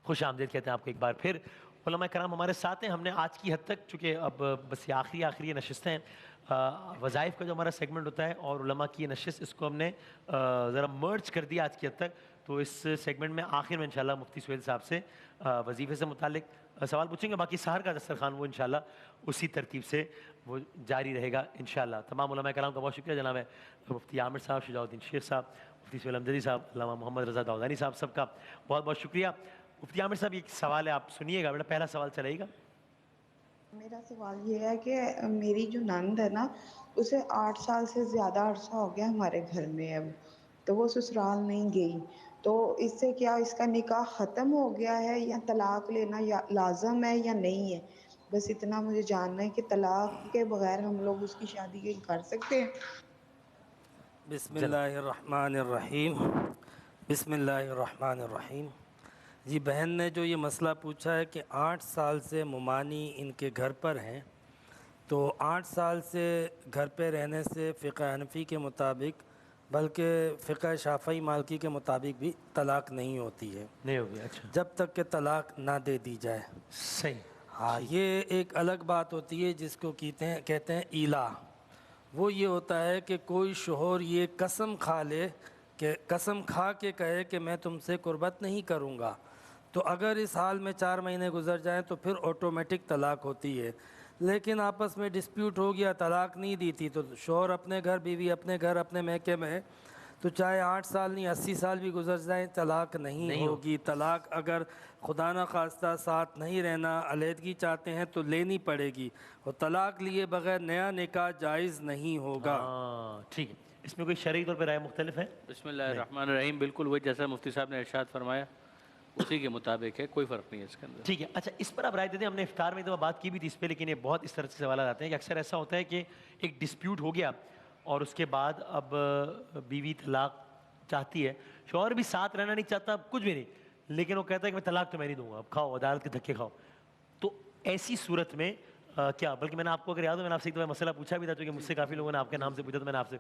خوش آمدید کہتے ہیں آپ کو ایک بار پھر۔ علماء کرام ہمارے ساتھ ہیں۔ ہم نے آج کی حد تک، چونکہ اب بس یہ آخری نشستیں ہیں، وظائف کا جو ہمارا سیگمنٹ ہوتا ہے اور علماء کی یہ نشست، اس کو ہم نے ذرا مرج کر دیا آج کی حد تک۔ تو اس سیگمنٹ میں آخر میں انشاءاللہ مفتی سہیل صاحب سے وظیفے سے متعلق سوال پوچھیں گے، باقی سحر کا دسترخوان وہ انشاءاللہ اسی ترتیب سے وہ جاری رہے گا انشاءاللہ۔ تمام علماء کرام کا بہت شکریہ، جناب مفتی عامر صاحب، شجاع الدین شیخ صاحب، مفتی سہیل امجدی صاحب، علامہ محمد رضا داؤدانی صاحب، سب کا بہت بہت شکریہ۔ مفتی عامر صاحب ایک سوال ہے، آپ سنیے گا، میرا پہلا سوال چلے گا۔ میرا سوال یہ ہے کہ میری جو نند ہے نا، اسے 8 سال سے زیادہ عرصہ ہو گیا ہمارے گھر میں اب، تو وہ سسرال نہیں گئی، تو اس سے کیا اس کا نکاح ختم ہو گیا ہے یا طلاق لینا یا لازم ہے یا نہیں ہے؟ بس اتنا مجھے جاننا ہے کہ طلاق کے بغیر ہم لوگ اس کی شادی کر سکتے ہیں؟ بسم جناب اللہ الرحمن الرحیم، بسم اللہ الرحمن الرحیم۔ جی بہن نے جو یہ مسئلہ پوچھا ہے کہ 8 سال سے ممانی ان کے گھر پر ہیں، تو 8 سال سے گھر پہ رہنے سے فقہ حنفی کے مطابق، بلکہ فقہ شافعی مالکی کے مطابق بھی طلاق نہیں ہوتی ہے نہیں ہو گیا، اچھا جب تک کہ طلاق نہ دے دی جائے۔ صحیح، ہاں، ٹھیک، یہ ایک الگ بات ہوتی ہے جس کو کہتے ہیں ایلا۔ وہ یہ ہوتا ہے کہ کوئی شوہر یہ قسم کھا لے، کہ قسم کھا کے کہے کہ میں تم سے قربت نہیں کروں گا، تو اگر اس حال میں 4 مہینے گزر جائیں تو پھر آٹومیٹک طلاق ہوتی ہے۔ لیکن آپس میں ڈسپیوٹ ہو گیا، طلاق نہیں دی تھی، تو شوہر اپنے گھر، بیوی اپنے گھر، اپنے میکے میں، تو چاہے 8 سال نہیں 80 سال بھی گزر جائیں طلاق نہیں ہوگی۔ طلاق اگر خدا نہ خواستہ ساتھ نہیں رہنا، علیحدگی چاہتے ہیں تو لینی پڑے گی، اور طلاق لیے بغیر نیا نکاح جائز نہیں ہوگا۔ ہاں ٹھیک ہے۔ اس میں کوئی شرعی طور پہ رائے مختلف ہے؟ بسم اللہ الرحمن الرحیم، بالکل وہی جیسا مفتی صاحب نے ارشاد فرمایا اسی کے مطابق ہے، کوئی فرق نہیں ہے اس کے اندر۔ ٹھیک ہے، اچھا اس پر آپ رائے دیتے ہیں۔ ہم نے افطار میں تو بات کی بھی تھی اس پہ، لیکن یہ بہت اس طرح سے سوالات آتے ہیں کہ اکثر ایسا ہوتا ہے کہ ایک ڈسپیوٹ ہو گیا اور اس کے بعد اب بیوی طلاق چاہتی ہے، شوہر بھی ساتھ رہنا نہیں چاہتا، کچھ بھی نہیں، لیکن وہ کہتا ہے کہ میں طلاق تو میں نہیں دوں گا، اب کھاؤ عدالت کے دھکے کھاؤ۔ تو ایسی صورت میں کیا، بلکہ میں نے آپ کو اگر یاد ہو، میں نے آپ سے ایک دفعہ مسئلہ پوچھا بھی تھا، چونکہ مجھ سے کافی لوگوں نے آپ کے نام سے پوچھا، تو میں نے آپ سے،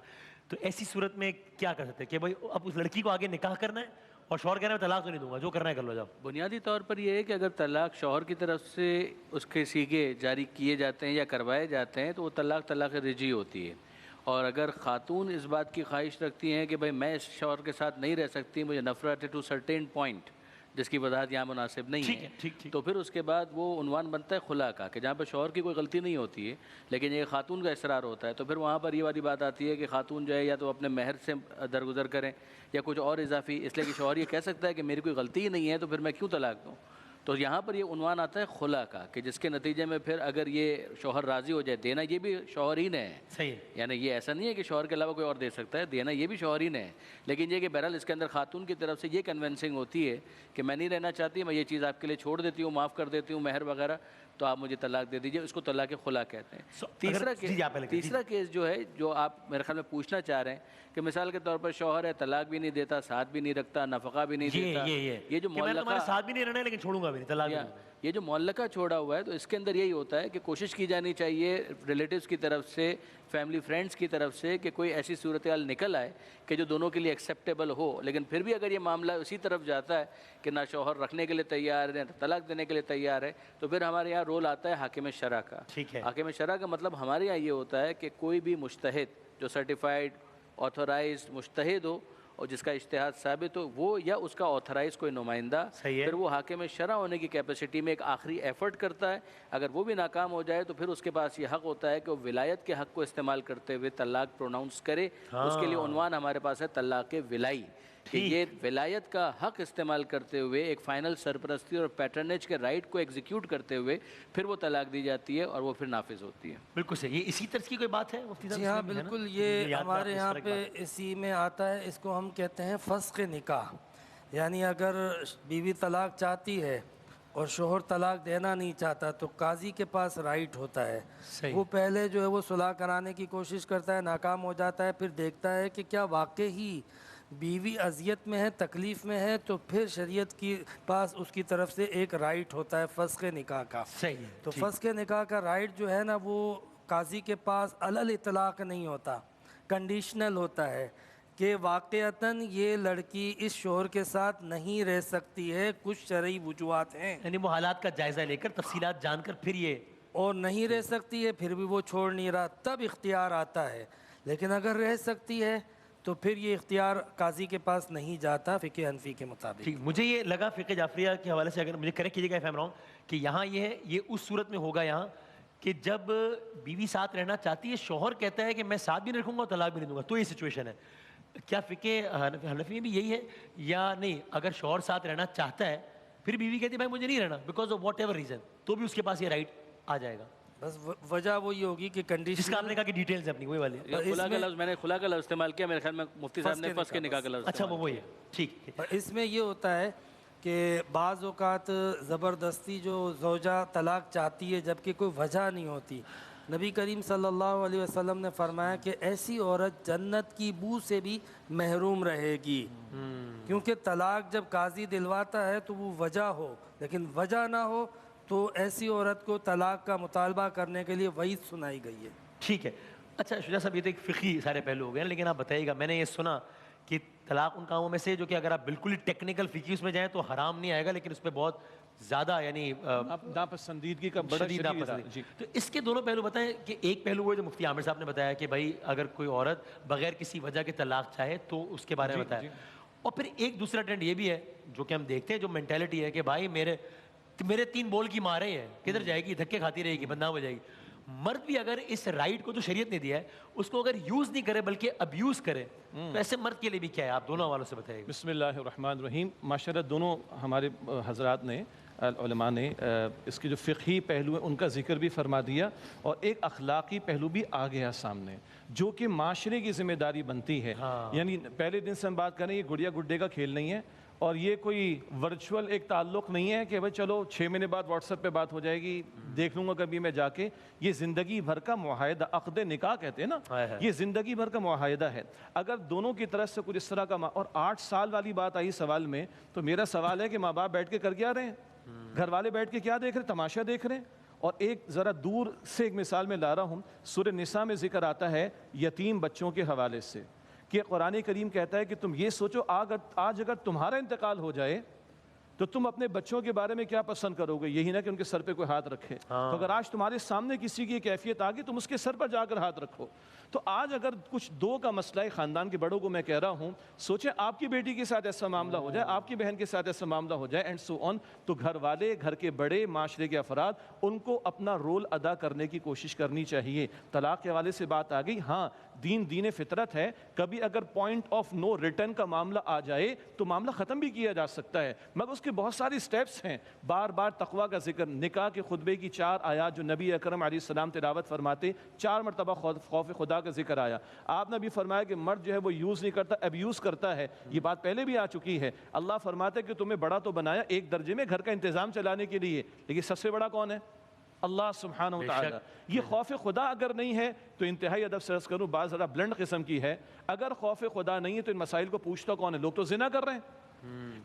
تو ایسی صورت میں کیا کر سکتے ہیں کہ بھائی اب اس لڑکی کو آگے نکاح کرنا ہے اور شوہر کہہ رہا ہے میں طلاق تو نہیں دوں گا، جو کرنا ہے کر لو جاؤ؟ بنیادی طور پر یہ ہے کہ اگر طلاق شوہر کی طرف سے اس کے سیغے جاری کیے جاتے ہیں یا کروائے جاتے ہیں تو وہ طلاق رجعی ہوتی ہے، اور اگر خاتون اس بات کی خواہش رکھتی ہیں کہ بھائی میں اس شوہر کے ساتھ نہیں رہ سکتی، مجھے نفرت ہے ٹو سرٹین پوائنٹ، جس کی وضاحت یہاں مناسب نہیں ہے، ٹھیک، تو پھر اس کے بعد وہ عنوان بنتا ہے خلا کا، کہ جہاں پہ شوہر کی کوئی غلطی نہیں ہوتی ہے لیکن یہ خاتون کا اصرار ہوتا ہے، تو پھر وہاں پر یہ والی بات آتی ہے کہ خاتون جو ہے یا تو اپنے مہر سے درگزر کریں یا کچھ اور اضافی، اس لیے کہ شوہر یہ کہہ سکتا ہے کہ میری کوئی غلطی ہی نہیں ہے تو پھر میں کیوں طلاق دوں۔ تو یہاں پر یہ عنوان آتا ہے خلا کا، کہ جس کے نتیجے میں پھر اگر یہ شوہر راضی ہو جائے، دینا یہ بھی شوہر ہی نے ہے، صحیح ہے، یعنی یہ ایسا نہیں ہے کہ شوہر کے علاوہ کوئی اور دے سکتا ہے، دینا یہ بھی شوہر ہی نے ہے، لیکن یہ کہ بہرحال اس کے اندر خاتون کی طرف سے یہ کنونسنگ ہوتی ہے کہ میں نہیں رہنا چاہتی، میں یہ چیز آپ کے لیے چھوڑ دیتی ہوں، معاف کر دیتی ہوں مہر وغیرہ، تو آپ مجھے طلاق دے دیجئے، اس کو طلاق خلا کہتے ہیں۔ تیسرا کیس جو ہے، جو آپ میرے خیال میں پوچھنا چاہ رہے ہیں کہ مثال کے طور پر شوہر ہے، طلاق بھی نہیں دیتا، ساتھ بھی نہیں رکھتا، نفقہ بھی نہیں دیتا، یہ جو کہ میں تمہارے ساتھ بھی نہیں رہنا ہے لیکن چھوڑوں گا بھی نہیں، طلاق بھی نہیں، یہ جو معلقہ چھوڑا ہوا ہے، تو اس کے اندر یہی ہوتا ہے کہ کوشش کی جانی چاہیے ریلیٹیوز کی طرف سے، فیملی فرینڈس کی طرف سے، کہ کوئی ایسی صورتحال نکل آئے کہ جو دونوں کے لیے ایکسیپٹیبل ہو، لیکن پھر بھی اگر یہ معاملہ اسی طرف جاتا ہے کہ نہ شوہر رکھنے کے لیے تیار ہے، نہ طلاق دینے کے لیے تیار ہے، تو پھر ہمارے یہاں رول آتا ہے حاکم شرع کا۔ حاکم شرع کا مطلب ہمارے یہاں یہ ہوتا ہے کہ کوئی بھی مجتہد جو سرٹیفائڈ آتھورائزڈ مجتہد ہو اور جس کا اجتہاد ثابت ہو، وہ یا اس کا آتھورائز کوئی نمائندہ، پھر وہ حاکم شرع ہونے کی کیپیسٹی میں ایک آخری ایفرٹ کرتا ہے، اگر وہ بھی ناکام ہو جائے تو پھر اس کے پاس یہ حق ہوتا ہے کہ وہ ولایت کے حق کو استعمال کرتے ہوئے طلاق پروناؤنس کرے۔ اس کے لیے عنوان ہمارے پاس ہے طلاق ولائی، کہ یہ ولایت کا حق استعمال کرتے ہوئے ایک فائنل سرپرستی اور پیٹرنیج کے رائٹ کو ایگزیکیوٹ کرتے ہوئے پھر وہ طلاق دی جاتی ہے اور وہ پھر نافذ ہوتی ہے۔ بالکل صحیح، یہ اسی طرز کی کوئی بات ہے مفتی صاحب؟ جی ہاں بالکل، یہ ہمارے یہاں پہ اسی میں آتا ہے، اس کو ہم کہتے ہیں فسخ نکاح، یعنی اگر بیوی طلاق چاہتی ہے اور شوہر طلاق دینا نہیں چاہتا تو قاضی کے پاس رائٹ ہوتا ہے، وہ پہلے جو ہے وہ صلح کرانے کی کوشش کرتا ہے، ناکام ہو جاتا ہے، پھر دیکھتا ہے کہ کیا واقعی بیوی اذیت میں ہے، تکلیف میں ہے، تو پھر شریعت کی پاس اس کی طرف سے ایک رائٹ ہوتا ہے فسخ نکاح کا۔ تو فسخ نکاح کا رائٹ جو ہے نا، وہ قاضی کے پاس علی الاطلاق نہیں ہوتا، کنڈیشنل ہوتا ہے، کہ واقعتاً یہ لڑکی اس شوہر کے ساتھ نہیں رہ سکتی ہے، کچھ شرعی وجوہات ہیں، یعنی وہ حالات کا جائزہ لے کر تفصیلات جان کر پھر یہ اور نہیں رہ سکتی ہے پھر بھی وہ چھوڑ نہیں رہا، تب اختیار آتا ہے۔ لیکن اگر رہ سکتی ہے تو پھر یہ اختیار قاضی کے پاس نہیں جاتا فقہ حنفی کے مطابق۔ ٹھیک، مجھے یہ لگا فقہ جعفریہ کے حوالے سے، اگر مجھے کریکٹ کیجیے گا اف آئی ایم رانگ، کہ یہاں یہ ہے، یہ اس صورت میں ہوگا یہاں کہ جب بیوی ساتھ رہنا چاہتی ہے، شوہر کہتا ہے کہ میں ساتھ بھی نہیں رکھوں گا اور طلاق بھی نہیں دوں گا، تو یہ سچویشن ہے۔ کیا فقہ حنفی میں بھی یہی ہے یا نہیں؟ اگر شوہر ساتھ رہنا چاہتا ہے پھر بیوی کہتی ہے بھائی مجھے نہیں رہنا because of what ever reason, تو بھی اس کے پاس یہ رائٹ آ جائے گا؟ بس وجہ وہی ہوگی کہ جس کا کنڈیشن آپ نے کہا کہ ڈیٹیلز اپنی وہی والی ہے۔ خلا کا لفظ میں نے خلا کا لفظ استعمال کیا، میرے خیال میں مفتی صاحب نے فس کے نکاح کا لفظ اچھا وہ وہی ہے، ٹھیک ہے۔ اور اس میں یہ ہوتا ہے کہ بعض اوقات زبردستی جو زوجہ طلاق چاہتی ہے جبکہ کوئی وجہ نہیں ہوتی، نبی کریم صلی اللہ علیہ وسلم نے فرمایا کہ ایسی عورت جنت کی بو سے بھی محروم رہے گی، کیونکہ طلاق جب قاضی دلواتا ہے تو وہ وجہ ہو، لیکن وجہ نہ ہو تو ایسی عورت کو طلاق کا مطالبہ کرنے کے لیے وعید سنائی گئی ہے۔ ٹھیک ہے۔ اچھا شجاع صاحب، یہ تو ایک فقہی سارے پہلو ہو گئے ہیں، لیکن آپ بتائیے گا، میں نے یہ سنا کہ طلاق ان کاموں میں سے جو کہ اگر آپ بالکل ہی ٹیکنیکل فقہی اس میں جائیں تو حرام نہیں آئے گا، لیکن اس پہ بہت زیادہ یعنی ناپسندیدگی کا بڑا شدید شدید ناپسندیدگی۔ جی تو اس کے دونوں پہلو بتائیں کہ ایک پہلو وہ جو مفتی عامر صاحب نے بتایا کہ بھائی اگر کوئی عورت بغیر کسی وجہ کے طلاق چاہے تو اس کے بارے میں بتایا، اور پھر ایک دوسرا ٹرینڈ یہ بھی ہے جو کہ ہم دیکھتے ہیں، جو مینٹیلٹی ہے کہ بھائی میرے 3 بول کی مارے ہیں، کدھر جائے گی، دھکے کھاتی رہے گی، بدنام ہو جائے گی۔ مرد بھی اگر اس رائٹ کو جو شریعت نے دیا ہے اس کو اگر یوز نہیں کرے بلکہ ابیوز کرے تو ایسے مرد کے لیے بھی کیا ہے؟ آپ دونوں حوالوں سے بتائیے گا۔ بسم اللہ الرحمن الرحیم۔ ماشاءاللہ دونوں ہمارے حضرات نے، علماء نے اس کے جو فقہی پہلو ہیں ان کا ذکر بھی فرما دیا، اور ایک اخلاقی پہلو بھی آ گیا سامنے جو کہ معاشرے کی ذمہ داری بنتی ہے۔ یعنی پہلے دن سے ہم بات کریں، یہ گڑیا گڈے کا کھیل نہیں ہے، اور یہ کوئی ورچوئل ایک تعلق نہیں ہے کہ بھائی چلو 6 مہینے بعد واٹس ایپ پہ بات ہو جائے گی، دیکھ لوں گا کبھی میں جا کے۔ یہ زندگی بھر کا معاہدہ، عقد نکاح کہتے ہیں نا، یہ زندگی بھر کا معاہدہ ہے۔ اگر دونوں کی طرف سے کچھ اس طرح کا اور 8 سال والی بات آئی سوال میں، تو میرا سوال ہے کہ ماں باپ بیٹھ کے کر کیا رہے ہیں؟ گھر والے بیٹھ کے کیا دیکھ رہے ہیں؟ تماشا دیکھ رہے ہیں۔ اور ایک ذرا دور سے ایک مثال میں لا رہا ہوں، سورہ نساء میں ذکر آتا ہے یتیم بچوں کے حوالے سے، کہ قرآن کریم کہتا ہے کہ تم یہ سوچو آج اگر تمہارا انتقال ہو جائے تو تم اپنے بچوں کے بارے میں کیا پسند کرو گے؟ یہی نہ کہ ان کے سر پہ کوئی ہاتھ رکھے۔ تو اگر آج تمہارے سامنے کسی کی کیفیت آ گئی تم اس کے سر پر جا کر ہاتھ رکھو۔ تو آج اگر کچھ دو کا مسئلہ ہے، خاندان کے بڑوں کو میں کہہ رہا ہوں، سوچیں آپ کی بیٹی کے ساتھ ایسا معاملہ ہو جائے، آپ کی بہن کے ساتھ ایسا معاملہ ہو جائے اینڈ سو آن، تو گھر والے، گھر کے بڑے، معاشرے کے افراد، ان کو اپنا رول ادا کرنے کی کوشش کرنی چاہیے۔ طلاق کے حوالے سے بات آ گئی، ہاں دین فطرت ہے، کبھی اگر پوائنٹ آف نو ریٹرن کا معاملہ آ جائے تو معاملہ ختم بھی کیا جا سکتا ہے، مگر اس کے بہت ساری سٹیپس ہیں۔ بار بار تقویٰ کا ذکر، نکاح کے خطبے کی 4 آیات جو نبی اکرم علیہ السلام تلاوت فرماتے، 4 مرتبہ خوف خدا کا ذکر آیا۔ آپ نے بھی فرمایا کہ مرد جو ہے وہ یوز نہیں کرتا، ابیوز کرتا ہے، یہ بات پہلے بھی آ چکی ہے۔ اللہ فرماتے کہ تمہیں بڑا تو بنایا ایک درجے میں گھر کا انتظام چلانے کے لیے، لیکن سب سے بڑا کون ہے؟ اللہ سبحانہ و تعالی۔ یہ خوف خدا اگر نہیں ہے تو انتہائی ادب سے عرض کروں، بات ذرا بلنڈ قسم کی ہے، اگر خوف خدا نہیں ہے تو ان مسائل کو پوچھتا کون ہے؟ لوگ تو زنا کر رہے ہیں۔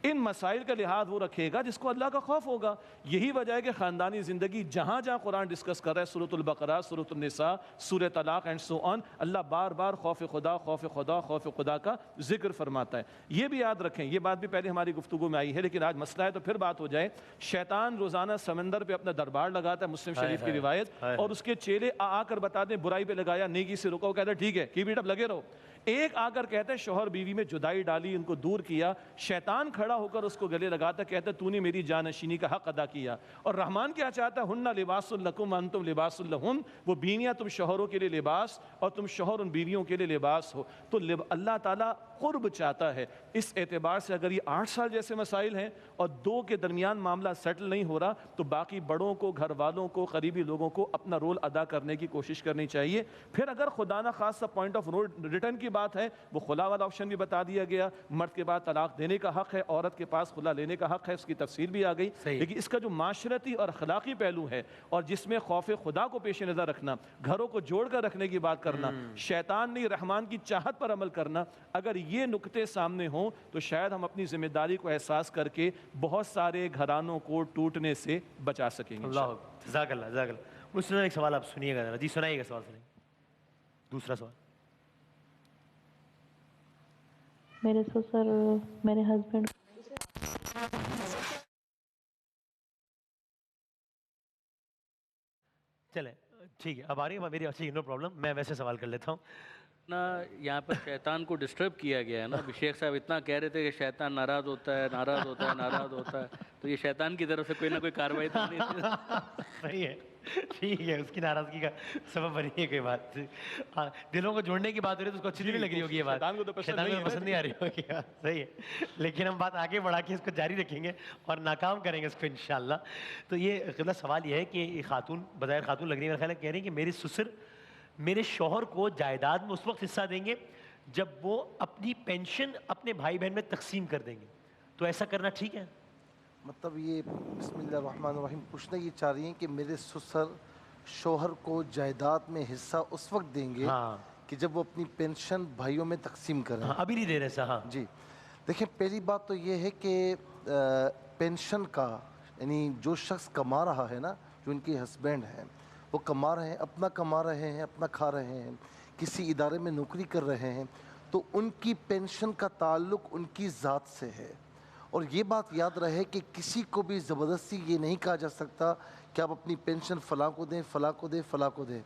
ان مسائل کا لحاظ وہ رکھے گا جس کو اللہ کا خوف ہوگا۔ یہی وجہ ہے کہ خاندانی زندگی جہاں جہاں قرآن ڈسکس کر رہا ہے، سورۃ البقرہ، سورۃ النساء، سورہ طلاق اینڈ سو آن، اللہ بار بار خوف خدا کا ذکر فرماتا ہے۔ یہ بھی یاد رکھیں، یہ بات بھی پہلے ہماری گفتگو میں آئی ہے لیکن آج مسئلہ ہے تو پھر بات ہو جائے۔ شیطان روزانہ سمندر پہ اپنا دربار لگاتا ہے، مسلم شریف کی روایت، اور اس کے چیلے آ کر بتاتے ہیں برائی پہ لگایا، نیکی سے رکو، کہتا ہے ٹھیک ہے کیپ اٹ اپ، لگے رہو۔ ایک آ کر کہتا ہے شوہر بیوی میں جدائی ڈالی، ان کو دور کیا، شیطان کھڑا ہو کر اس کو گلے لگاتا، کہتا ہے تو نے میری جانشینی کا حق ادا کیا۔ اور رحمان کیا چاہتا ہے؟ ہن لباس لکم انتم لباس لہن، وہ بیویاں تم شوہروں کے لیے لباس اور تم شوہر ان بیویوں کے لیے لباس ہو۔ تو اللہ تعالیٰ قرب چاہتا ہے۔ اس اعتبار سے اگر یہ 8 سال جیسے مسائل ہیں اور 2 کے درمیان معاملہ سیٹل نہیں ہو رہا تو باقی بڑوں کو، گھر والوں کو، قریبی لوگوں کو اپنا رول ادا کرنے کی کوشش کرنی چاہیے۔ پھر اگر خدا نہ خاصا پوائنٹ آف ریٹرن کی بات ہے، وہ خلا والا آپشن بھی بتا دیا گیا، مرد کے بعد طلاق دینے کا حق ہے، عورت کے پاس خلا لینے کا حق ہے، اس کی تفصیل بھی آ گئی۔ لیکن اس کا جو معاشرتی اور اخلاقی پہلو ہے اور جس میں خوف خدا کو پیش نظر رکھنا، گھروں کو جوڑ کر رکھنے کی بات کرنا، شیطان نہیں رحمان کی چاہت پر عمل کرنا، اگر یہ نکتے سامنے ہوں تو شاید ہم اپنی ذمہ داری کو احساس کر کے بہت سارے گھرانوں کو ٹوٹنے سے بچا سکیں گے۔ اللہ جزاک اللہ جزاک اللہ۔ مجھ سے ایک سوال آپ سنیے گا ذرا، جی سنائیے گا سوال، سنائیے دوسرا سوال۔ میرے سسر میرے ہسبینڈ چلیں ٹھیک ہے، اب آ رہی ہے میری اچھی، نو پرابلم، میں ویسے سوال کر لیتا ہوں. نا یہاں پر شیطان کو ڈسٹرب کیا گیا ہے نا. ابھی شیخ صاحب اتنا کہہ رہے تھے کہ شیطان ناراض ہوتا ہے، ناراض ہوتا ہے، ناراض ہوتا ہے، تو یہ شیطان کی طرف سے کوئی نہ کوئی کارروائی تو نہیں تھی. صحیح ہے، ٹھیک ہے، اس کی ناراضگی کا سبب بنی ہے کوئی بات. ہاں، دلوں کو جوڑنے کی بات ہو رہی ہے تو اس کو اچھی نہیں لگ رہی ہوگی یہ بات، شیطان کو تو پسند شیطان نہیں کو ہے پسند نہیں آ رہی ہوگی یہ بات. صحیح ہے، لیکن ہم بات آگے بڑھا کے اس کو جاری رکھیں گے اور ناکام کریں گے اس کو انشاءاللہ. تو یہ قبلہ سوال یہ ہے کہ یہ خاتون بظاہر خاتون لگ رہی ہے، میرا خیال ہے کہہ رہی ہیں کہ میرے سسر میرے شوہر کو جائیداد میں اس وقت حصہ دیں گے جب وہ اپنی پینشن اپنے بھائی بہن میں تقسیم کر دیں گے، تو ایسا کرنا ٹھیک ہے؟ مطلب یہ بسم اللہ الرحمن الرحیم پوچھنا یہ چاہ رہی ہیں کہ میرے سسر شوہر کو جائیداد میں حصہ اس وقت دیں گے ہاں کہ جب وہ اپنی پینشن بھائیوں میں تقسیم کریں. ہاں، ابھی نہیں دے رہے سا. ہاں جی دیکھیں، پہلی بات تو یہ ہے کہ پینشن کا یعنی جو شخص کما رہا ہے نا، جو ان کے ہسبینڈ ہیں وہ کما رہے ہیں، اپنا کما رہے ہیں، اپنا کھا رہے ہیں، کسی ادارے میں نوکری کر رہے ہیں، تو ان کی پینشن کا تعلق ان کی ذات سے ہے. اور یہ بات یاد رہے کہ کسی کو بھی زبردستی یہ نہیں کہا جا سکتا کہ آپ اپنی پینشن فلاں کو دیں، فلاں کو دیں، فلاں کو دیں.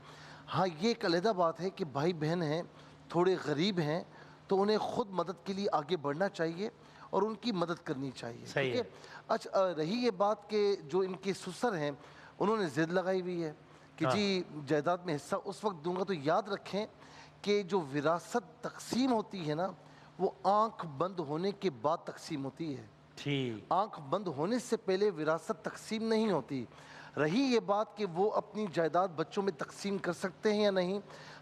ہاں یہ ایک علیحدہ بات ہے کہ بھائی بہن ہیں، تھوڑے غریب ہیں، تو انہیں خود مدد کے لیے آگے بڑھنا چاہیے اور ان کی مدد کرنی چاہیے. صحیح ٹھیک ہے. اچھا رہی یہ بات کہ جو ان کے سسر ہیں انہوں نے ضد لگائی ہوئی ہے کہ جی جائیداد میں حصہ اس وقت دوں گا، تو یاد رکھیں کہ جو وراثت تقسیم ہوتی ہے نا وہ آنکھ بند ہونے کے بعد تقسیم ہوتی ہے. ٹھیک. آنکھ بند ہونے سے پہلے وراثت تقسیم نہیں ہوتی. رہی یہ بات کہ وہ اپنی جائیداد بچوں میں تقسیم کر سکتے ہیں یا نہیں،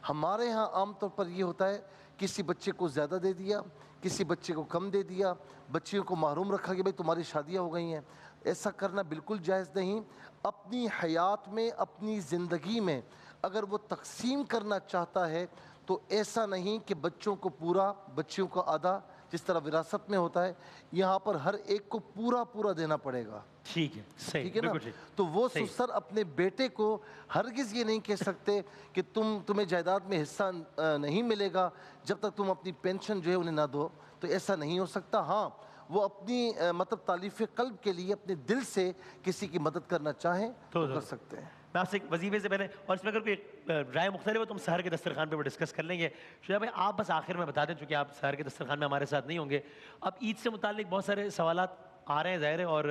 ہمارے ہاں عام طور پر یہ ہوتا ہے کسی بچے کو زیادہ دے دیا، کسی بچے کو کم دے دیا، بچیوں کو محروم رکھا کہ بھائی تمہاری شادیاں ہو گئی ہیں. ایسا کرنا بالکل جائز نہیں. اپنی حیات میں، اپنی زندگی میں اگر وہ تقسیم کرنا چاہتا ہے تو ایسا نہیں کہ بچوں کو پورا، بچیوں کو آدھا، جس طرح وراثت میں ہوتا ہے یہاں پر ہر ایک کو پورا پورا دینا پڑے گا. ٹھیک ہے، صحیح، ٹھیک ہے نا. بالکل ٹھیک. تو وہ صحیح. سسر اپنے بیٹے کو ہرگز یہ نہیں کہہ سکتے کہ تمہیں جائیداد میں حصہ نہیں ملے گا جب تک تم اپنی پینشن جو ہے انہیں نہ دو. تو ایسا نہیں ہو سکتا. ہاں وہ اپنی مطلب تالیف قلب کے لیے اپنے دل سے کسی کی مدد کرنا چاہیں تو کر سکتے ہیں. میں آپ سے وظیفے سے پہلے، اور اس میں اگر کوئی رائے مختلف ہو تو ہم سحر کے دسترخوان پہ وہ ڈسکس کر لیں گے. شجاع بھائی آپ بس آخر میں بتا دیں، چونکہ آپ سحر کے دسترخوان میں ہمارے ساتھ نہیں ہوں گے. اب عید سے متعلق بہت سارے سوالات آ رہے ہیں ظاہر ہے، اور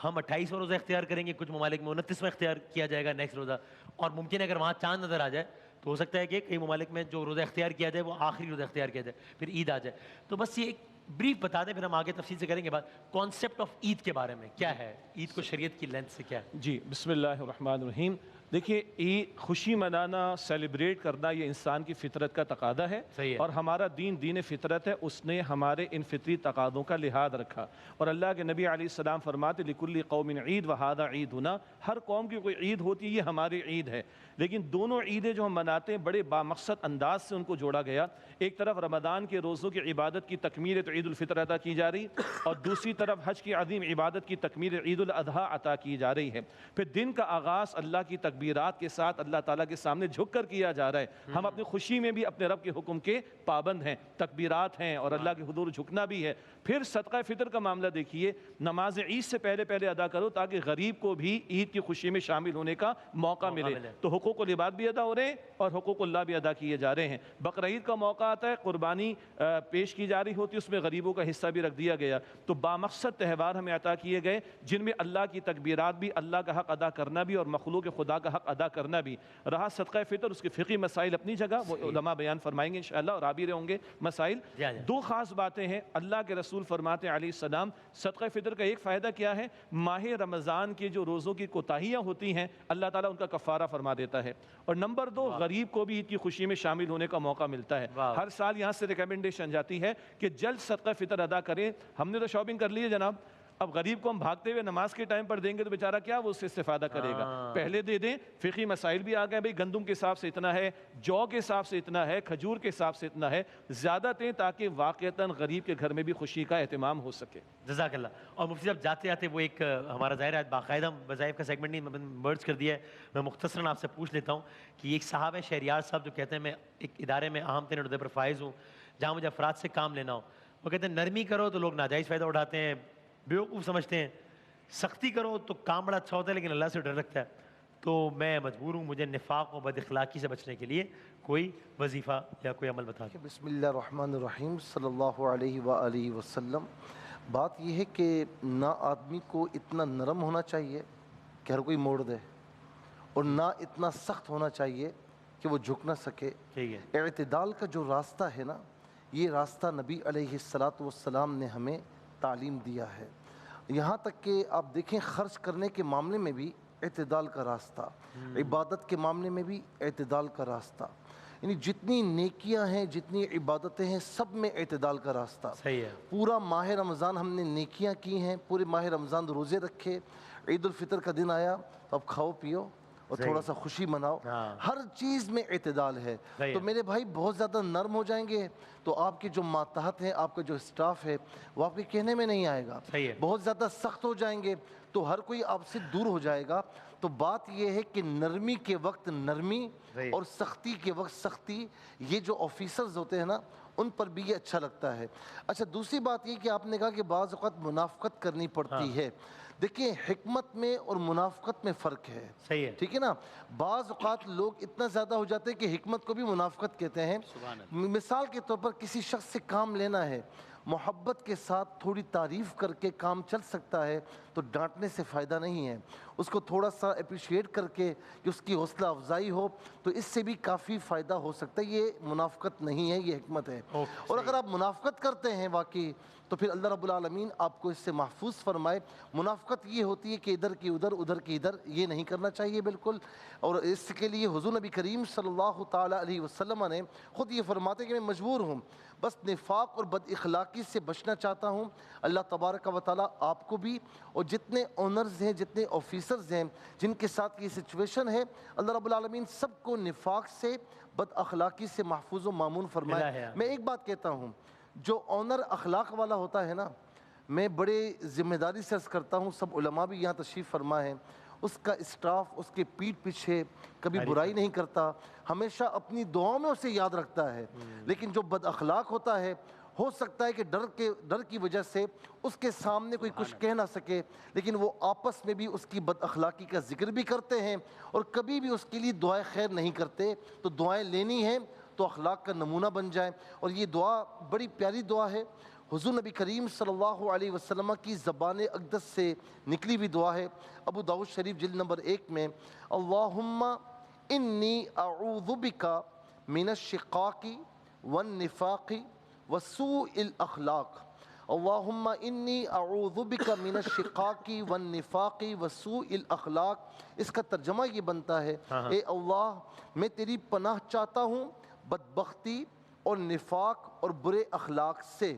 ہم 28واں روزہ اختیار کریں گے، کچھ ممالک میں 29واں اختیار کیا جائے گا نیکسٹ روزہ، اور ممکن ہے اگر وہاں چاند نظر آ جائے تو ہو سکتا ہے کہ کئی ممالک میں جو روزہ اختیار کیا جائے وہ آخری روزہ اختیار کیا جائے، پھر عید آ جائے. تو بس یہ ایک بریف بتا دیں، پھر ہم آگے تفصیل سے کریں گے بات. کانسیپٹ آف عید کے بارے میں کیا ہے، عید کو شریعت کی لینس سے کیا ہے؟ جی بسم اللہ الرحمن الرحیم. دیکھیے عید خوشی منانا، سیلیبریٹ کرنا، یہ انسان کی فطرت کا تقاضا ہے. صحیح ہے. اور ہمارا دین فطرت ہے، اس نے ہمارے ان فطری تقاضوں کا لحاظ رکھا. اور اللہ کے نبی علیہ السلام فرماتے لِكُلِّ قَوْمٍ عید وَهَذَا عِيدُنَا، ہر قوم کی کوئی عید ہوتی ہے، یہ ہماری عید ہے. لیکن دونوں عیدیں جو ہم مناتے ہیں بڑے بامقصد انداز سے ان کو جوڑا گیا. ایک طرف رمضان کے روزوں کی عبادت کی تکمیل تو عید الفطر ادا کی جا رہی، اور دوسری طرف حج کی عظیم عبادت کی تکمیل عید الاضحیٰ عطا کی جا رہی ہے. پھر دن کا آغاز اللہ کی تکبیرات کے ساتھ اللہ تعالیٰ کے سامنے جھک کر کیا جا رہا ہے. ہم اپنی خوشی میں بھی اپنے رب کے حکم کے پابند ہیں، تکبیرات ہیں اور اللہ کے حضور جھکنا بھی ہے. پھر صدقہ فطر کا معاملہ دیکھیے، نماز عید سے پہلے ادا کرو تاکہ غریب کو بھی عید کی خوشی میں شامل ہونے کا موقع ملے. تو حقوق العباد بھی ادا ہو رہے ہیں اور حقوق اللہ بھی ادا کیے جا رہے ہیں. بقرعید کا موقع آتا ہے، قربانی پیش کی جا رہی ہوتی ہے، اس میں غریبوں کا حصہ بھی رکھ دیا گیا. تو بامقصد تہوار ہمیں عطا کیے گئے جن میں اللہ کی تکبیرات بھی، اللہ کا حق ادا کرنا بھی اور مخلوق خدا کا حق ادا کرنا بھی. رہا صدقہ فطر، اس کے فقہی مسائل اپنی جگہ، وہ علماء بیان فرمائیں گے انشاءاللہ، اور آ بھی رہے ہوں گے مسائل. دو خاص باتیں ہیں. اللہ کے رسول فرماتے ہیں علیہ السلام، صدقہ فطر کا ایک فائدہ کیا ہے، ماہ رمضان کے جو روزوں کی کوتاہیاں ہوتی ہیں اللہ تعالیٰ ان کا کفارہ فرما دیتا ہے. اور نمبر دو، غریب کو بھی عید کی خوشی میں شامل ہونے کا موقع ملتا ہے. ہر سال یہاں سے ریکمنڈیشن جاتی ہے کہ جلد صدقہ فطر ادا کریں. ہم نے تو شاپنگ کر لی ہے جناب، اب غریب کو ہم بھاگتے ہوئے نماز کے ٹائم پر دیں گے تو بیچارہ کیا وہ اس سے استفادہ کرے گا. پہلے دے دیں. فقہی مسائل بھی آ گئے، بھئی گندم کے حساب سے اتنا ہے، جو کے حساب سے اتنا ہے، کھجور کے حساب سے اتنا ہے، زیادہ دیں تاکہ واقعتاً غریب کے گھر میں بھی خوشی کا اہتمام ہو سکے. جزاک اللہ. اور مفتی صاحب جاتے جاتے وہ ایک ہمارا ظاہر ہے باقاعدہ وظائف کا سیگمنٹ نہیں مرج کر دیا ہے، میں مختصراً آپ سے پوچھ لیتا ہوں کہ ایک صاحب ہے شہریار صاحب جو کہتے ہیں میں ایک ادارے میں اہم ترین عہدے پر فائز ہوں جہاں مجھے افراد سے کام لینا ہو. وہ کہتے ہیں نرمی کرو تو لوگ ناجائز فائدہ اٹھاتے ہیں، بیوقوف سمجھتے ہیں، سختی کرو تو کام بڑا اچھا ہوتا ہے لیکن اللہ سے ڈر رکھتا ہے. تو میں مجبور ہوں، مجھے نفاق و بد اخلاقی سے بچنے کے لیے کوئی وظیفہ یا کوئی عمل بتا دیں. بسم اللہ الرحمن الرحیم صلی اللہ علیہ وآلہ وسلم. بات یہ ہے کہ نہ آدمی کو اتنا نرم ہونا چاہیے کہ ہر کوئی موڑ دے، اور نہ اتنا سخت ہونا چاہیے کہ وہ جھک نہ سکے. ٹھیک ہے. اعتدال کا جو راستہ ہے نا، یہ راستہ نبی علیہ السلام نے ہمیں تعلیم دیا ہے. یہاں تک کہ آپ دیکھیں خرچ کرنے کے معاملے میں بھی اعتدال کا راستہ، عبادت کے معاملے میں بھی اعتدال کا راستہ. یعنی جتنی نیکیاں ہیں، جتنی عبادتیں ہیں، سب میں اعتدال کا راستہ. صحیح ہے. پورا ماہ رمضان ہم نے نیکیاں کی ہیں، پورے ماہ رمضان روزے رکھے، عید الفطر کا دن آیا تو اب کھاؤ پیو اور تھوڑا سا خوشی مناؤ. ہر چیز میں اعتدال ہے. تو میرے بھائی بہت زیادہ نرم ہو جائیں گے تو آپ کے جو ماتحت ہیں، آپ کا جو اسٹاف ہے، وہ آپ کے کہنے میں نہیں آئے گا. بہت زیادہ سخت ہو جائیں گے تو ہر کوئی آپ سے دور ہو جائے گا. تو بات یہ ہے کہ نرمی کے وقت نرمی اور سختی کے وقت سختی، یہ جو آفیسرز ہوتے ہیں نا، ان پر بھی یہ اچھا لگتا ہے. اچھا دوسری بات یہ کہ آپ نے کہا کہ بعض اوقات منافقت کرنی پڑتی ہے. دیکھیں حکمت میں اور منافقت میں فرق ہے. صحیح ہے. ٹھیک ہے نا. بعض اوقات لوگ اتنا زیادہ ہو جاتے ہیں کہ حکمت کو بھی منافقت کہتے ہیں. مثال کے طور پر کسی شخص سے کام لینا ہے، محبت کے ساتھ تھوڑی تعریف کر کے کام چل سکتا ہے تو ڈانٹنے سے فائدہ نہیں ہے. اس کو تھوڑا سا اپریشیٹ کر کے کہ اس کی حوصلہ افزائی ہو تو اس سے بھی کافی فائدہ ہو سکتا ہے. یہ منافقت نہیں ہے، یہ حکمت ہے. اور اگر آپ منافقت کرتے ہیں واقعی تو پھر اللہ رب العالمین آپ کو اس سے محفوظ فرمائے. منافقت یہ ہوتی ہے کہ ادھر کی ادھر، ادھر کی ادھر، یہ نہیں کرنا چاہیے بالکل. اور اس کے لیے حضور نبی کریم صلی اللہ تعالیٰ علیہ وسلم نے خود یہ فرماتے کہ میں مجبور ہوں، بس نفاق اور بد اخلاقی سے بچنا چاہتا ہوں. اللہ تبارک و تعالیٰ آپ کو بھی اور جتنے اونرز ہیں، جتنے آفیسرز ہیں جن کے ساتھ یہ سچویشن ہے، اللہ رب العالمین سب کو نفاق سے، بد اخلاقی سے محفوظ و مامون فرمائے. میں ایک بات کہتا ہوں، جو اونر اخلاق والا ہوتا ہے نا، میں بڑے ذمہ داری سے عرض کرتا ہوں، سب علماء بھی یہاں تشریف فرما ہیں، اس کا اسٹاف اس کے پیٹھ پیچھے کبھی برائی نہیں کرتا، ہمیشہ اپنی دعاؤں میں اسے یاد رکھتا ہے. لیکن جو بد اخلاق ہوتا ہے، ہو سکتا ہے کہ ڈر کی وجہ سے اس کے سامنے کوئی کچھ کہہ نہ سکے، لیکن وہ آپس میں بھی اس کی بد اخلاقی کا ذکر بھی کرتے ہیں اور کبھی بھی اس کے لیے دعائیں خیر نہیں کرتے. تو دعائیں لینی ہیں تو اخلاق کا نمونہ بن جائیں. اور یہ دعا بڑی پیاری دعا ہے، حضور نبی کریم صلی اللہ علیہ وسلم کی زبان اقدس سے نکلی ہوئی دعا ہے. ابو داؤد شریف جلد نمبر 1 میں، اللہم انی اعوذ بک من الشقاق والنفاق وسوء الاخلاق. اللہم انی اعوذ بک من الشقاق والنفاق وسوء الاخلاق. اس کا ترجمہ یہ بنتا ہے، اے اللہ میں تیری پناہ چاہتا ہوں بدبختی اور نفاق اور برے اخلاق سے.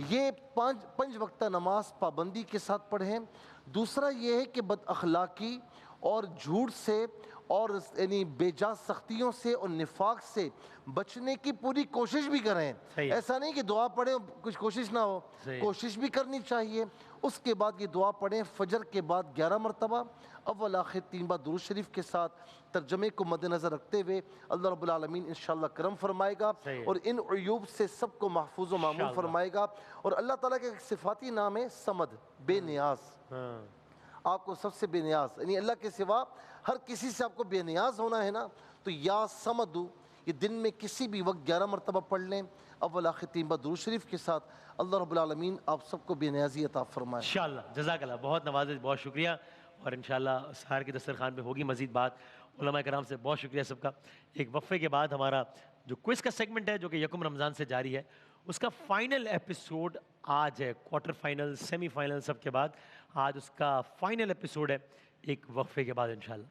یہ 5 وقتہ نماز پابندی کے ساتھ پڑھیں. دوسرا یہ ہے کہ بد اخلاقی اور جھوٹ سے اور یعنی بے جا سختیوں سے اور نفاق سے بچنے کی پوری کوشش بھی کریں. ایسا نہیں کہ دعا پڑھیں کچھ کوشش نہ ہو، کوشش بھی کرنی چاہیے. اس کے بعد یہ دعا پڑھیں فجر کے بعد 11 مرتبہ، اول آخر 3 بار درود شریف کے ساتھ. ترجمے کو مد نظر رکھتے ہوئے اللہ رب العالمین انشاءاللہ کرم فرمائے گا اور ان عیوب سے سب کو محفوظ و معمول فرمائے گا. اور اللہ تعالیٰ کا ایک صفاتی نام ہے صمد، بے نیاز. آپ کو سب سے بے نیاز، یعنی اللہ کے سوا ہر کسی سے آپ کو بے نیاز ہونا ہے نا، تو یا سمدو یہ دن میں کسی بھی وقت 11 مرتبہ پڑھ لیں اول آخر 3 بار درود شریف کے ساتھ. اللہ رب العالمین آپ سب کو بے نیازی عطا فرمائے. انشاءاللہ. جزاک اللہ، بہت نوازش، بہت شکریہ. اور انشاءاللہ سحر کی دسترخوان پہ ہوگی مزید بات. علماء کرام سے بہت شکریہ سب کا. ایک وقفے کے بعد ہمارا جو کوئز کا سیگمنٹ ہے جو کہ یکم رمضان سے جاری ہے، اس کا فائنل ایپیسوڈ آج ہے. کوارٹر فائنل، سیمی فائنل سب کے بعد آج اس کا فائنل ایپیسوڈ ہے، ایک وقفے کے بعد انشاءاللہ.